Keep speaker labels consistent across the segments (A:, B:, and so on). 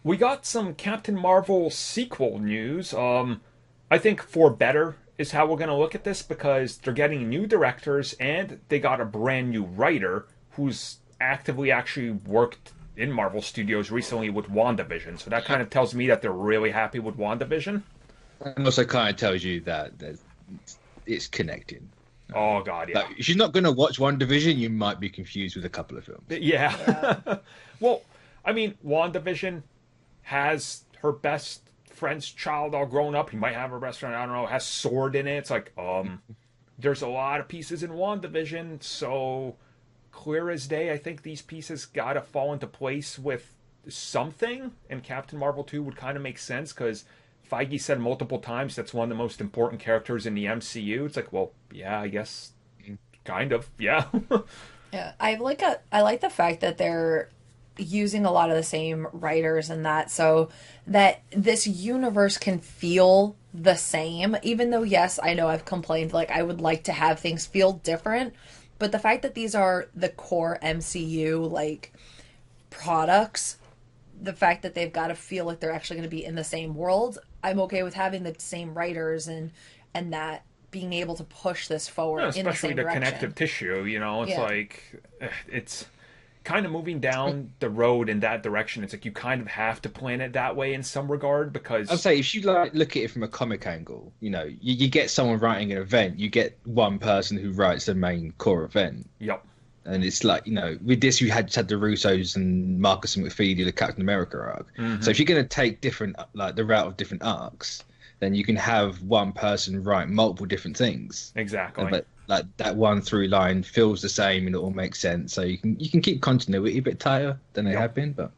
A: we got some Captain Marvel sequel news. I think for better is how we're going to look at this because they're getting new directors and they got a brand new writer who's actively actually worked in Marvel Studios recently with WandaVision. So that kind of tells me that they're really happy with WandaVision.
B: And also kind of tells you that it's connected.
A: Oh God, yeah.
B: Like, if you're not going to watch One Division, you might be confused with a couple of films.
A: Yeah. Well, I mean, WandaVision has her best friend's child all grown up. He might have her best friend, I don't know, has sword in it. It's like, there's a lot of pieces in WandaVision, so clear as day, I think these pieces gotta fall into place with something, and Captain Marvel 2 would kind of make sense because Feige said multiple times that's one of the most important characters in the MCU. It's like, well, yeah, I guess kind of, yeah.
C: Yeah, I like the fact that they're using a lot of the same writers and that so that this universe can feel the same, even though yes, I know I've complained like I would like to have things feel different, but the fact that these are the core MCU like products, the fact that they've got to feel like they're actually going to be in the same world, I'm okay with having the same writers and that being able to push this forward
A: Yeah,
C: in the
A: especially
C: same
A: the
C: direction.
A: connective tissue, it's
C: Yeah.
A: like it's kind of moving down the road in that direction. It's like you kind of have to plan it that way in some regard
B: I'd
A: because
B: say if you like look at it from a comic angle, you get someone writing an event, you get one person who writes the main core event.
A: yep.
B: And it's like, with this, you had the Russos and Marcus and McPhee do the Captain America arc. So if you're going to take different, like the route of different arcs, then you can have one person write multiple different things.
A: Exactly.
B: But like that one through line feels the same and it all makes sense. So you can keep continuity a bit tighter than they have been, but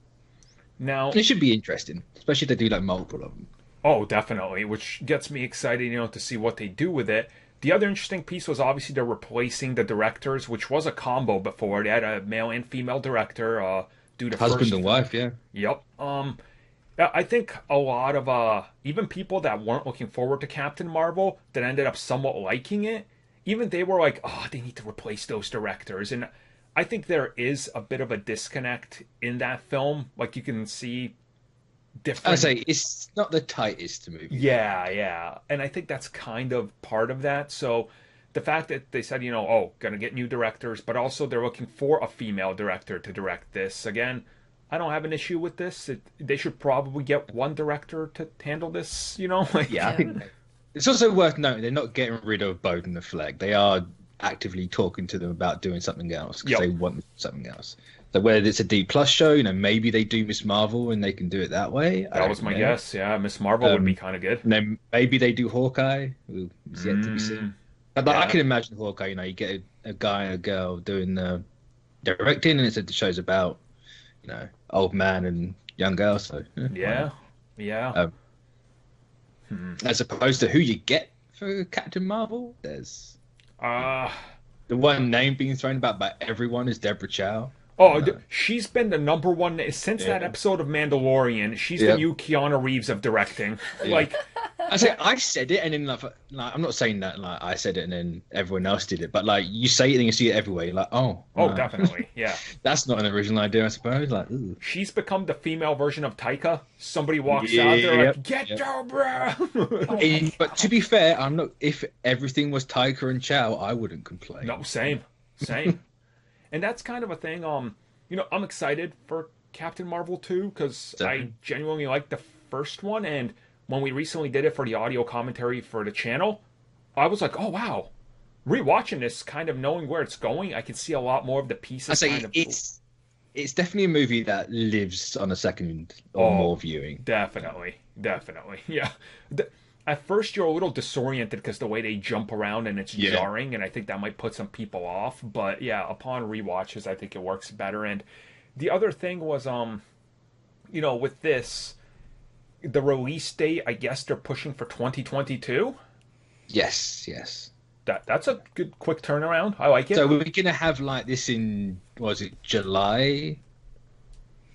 A: Now,
B: it should be interesting, especially if they do like multiple of them.
A: oh, definitely, which gets me excited, to see what they do with it. The other interesting piece was obviously they're replacing the directors, which was a combo before. They had a male and female director, due to
B: Husband
A: first.
B: and wife, yeah.
A: Yep. I think a lot of even people that weren't looking forward to Captain Marvel that ended up somewhat liking it, even they were like, oh, they need to replace those directors. And I think there is a bit of a disconnect in that film. Like you can see
B: I
A: different.
B: say it's not the tightest movie.
A: Yeah, yeah. And I think that's kind of part of that. So the fact that they said, oh, gonna get new directors, but also they're looking for a female director to direct this. Again, I don't have an issue with this. They should probably get one director to handle this. Like,
B: Yeah, I
C: Yeah.
B: think it's also worth noting they're not getting rid of Bowden and Fleck. They are actively talking to them about doing something else because
A: Yep.
B: they want something else. So whether it's a D plus show, maybe they do Miss Marvel and they can do it that way. I
A: that
B: don't
A: was my
B: know.
A: guess. Yeah, Miss Marvel would be
B: Um,
A: kind of good.
B: And then maybe they do Hawkeye. Who is yet to be seen. But like, I
A: Yeah.
B: can imagine Hawkeye. You get a guy and a girl doing the directing, and it's the show's about old man and young girl. So why
A: Yeah,
B: not?
A: yeah.
B: As opposed to who you get for Captain Marvel, there's
A: Uh,
B: the one name being thrown about by everyone is Deborah Chow.
A: oh,
B: No.
A: she's been the number one since that
B: Yeah.
A: episode of Mandalorian. She's the
B: Yep.
A: new Keanu Reeves of directing.
B: Yeah.
A: Like,
B: I said it, and then like I'm not saying that like I said it and then everyone else did it, but like you say it and you see it everywhere. You're like, oh,
A: oh,
B: no.
A: definitely, yeah.
B: That's not an original idea, I suppose. Like, ooh.
A: She's become the female version of Taika. Somebody walks
B: Yeah,
A: out there like,
B: yep,
A: "Get
B: yep.
A: Deborah!"
B: But to be fair, I'm not. If everything was Taika and Chow, I wouldn't complain.
A: No, same, same. And that's kind of a thing. I'm excited for Captain Marvel 2 because I
B: Definitely.
A: genuinely liked the first one, and when we recently did it for the audio commentary for the channel, I was like, "Oh wow!" Rewatching this, kind of knowing where it's going, I can see a lot more of the
B: I
A: pieces.
B: say
A: Kind of,
B: it's definitely a movie that lives on a second or
A: Oh,
B: more viewing.
A: definitely, definitely, yeah. At first, you're a little disoriented because the way they jump around and it's
B: Yeah.
A: jarring, and I think that might put some people off. But yeah, upon rewatches, I think it works better. And the other thing was, with this, the release date, I guess they're pushing for 2022.
B: Yes, yes.
A: That's a good quick turnaround. I like it.
B: So we're gonna have like this in was it July,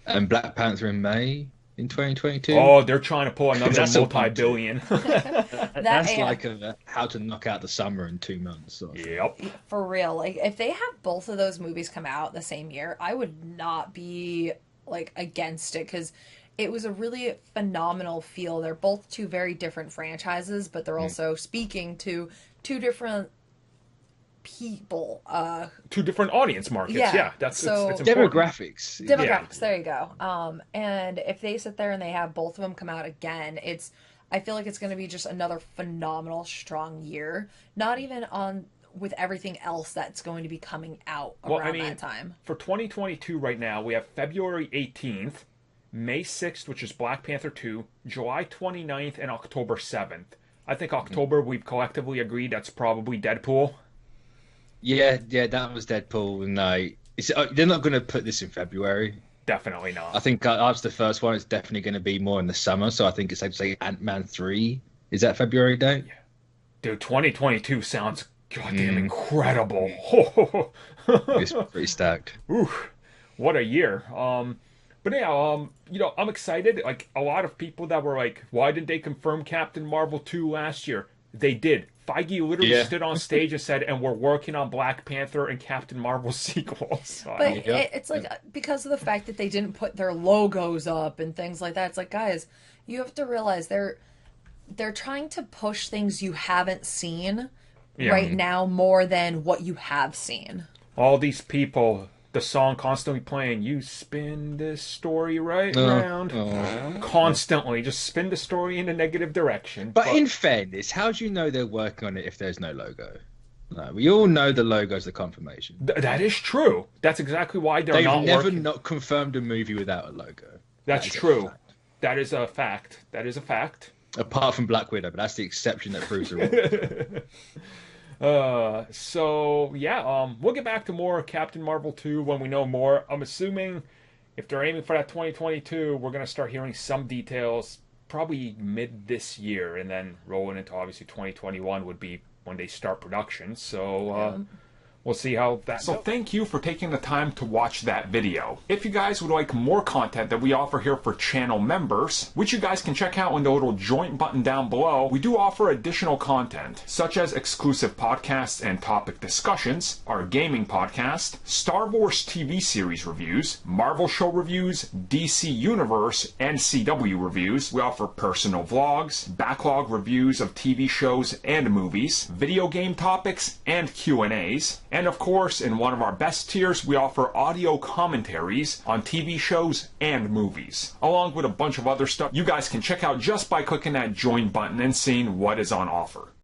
B: and Black Panther in May in 2022.
A: Oh, they're trying to pull another
B: That's a
A: multi-billion.
B: That's
C: yeah.
B: like how to knock out the summer in 2 months. Sort of.
A: Yep.
C: For real, like if they have both of those movies come out the same year, I would not be like against it because it was a really phenomenal feel. They're both two very different franchises, but they're also speaking to two different people.
A: Two different audience markets. Yeah, that's
C: so
A: it's
B: demographics.
C: Demographics, there you go. And if they sit there and they have both of them come out again, I feel like it's going to be just another phenomenal, strong year. Not even on with everything else that's going to be coming out around that time.
A: For 2022 right now, we have February 18th, May 6th, which is Black Panther 2, July 29th, and October 7th. I think October, we've collectively agreed that's probably Deadpool.
B: Yeah, that was Deadpool. No, they're not going to put this in February.
A: Definitely not.
B: I think after the first one, it's definitely going to be more in the summer. So I think it's like say Ant-Man 3. Is that February date?
A: Yeah. Dude, 2022 sounds goddamn incredible.
B: It's pretty stacked.
A: Ooh, what a year. But yeah, I'm excited. Like, a lot of people that were like, why didn't they confirm Captain Marvel 2 last year? They did. Feige literally stood on stage and said, and we're working on Black Panther and Captain Marvel sequels.
C: But it's like, because of the fact that they didn't put their logos up and things like that, it's like, guys, you have to realize they're trying to push things you haven't seen right now more than what you have seen.
A: All these people, the song constantly playing, you spin this story right round. Constantly, just spin the story in a negative direction.
B: But in fairness, how do you know they're working on it if there's no logo? No, we all know the logo's the confirmation.
A: That is true. That's exactly why
B: They've
A: not
B: never
A: working.
B: Not confirmed a movie without a logo.
A: That's true. That is a fact. That is a fact.
B: Apart from Black Widow, but that's the exception that proves the rule.
A: We'll get back to more Captain Marvel 2 when we know more. I'm assuming if they're aiming for that 2022, we're going to start hearing some details probably mid this year, and then rolling into obviously 2021 would be when they start production. So we'll see how that goes. So thank you for taking the time to watch that video. If you guys would like more content that we offer here for channel members, which you guys can check out in the little join button down below, we do offer additional content, such as exclusive podcasts and topic discussions, our gaming podcast, Star Wars TV series reviews, Marvel show reviews, DC Universe and CW reviews. We offer personal vlogs, backlog reviews of TV shows and movies, video game topics, and Q&As. And of course, in one of our best tiers, we offer audio commentaries on TV shows and movies, along with a bunch of other stuff you guys can check out just by clicking that join button and seeing what is on offer.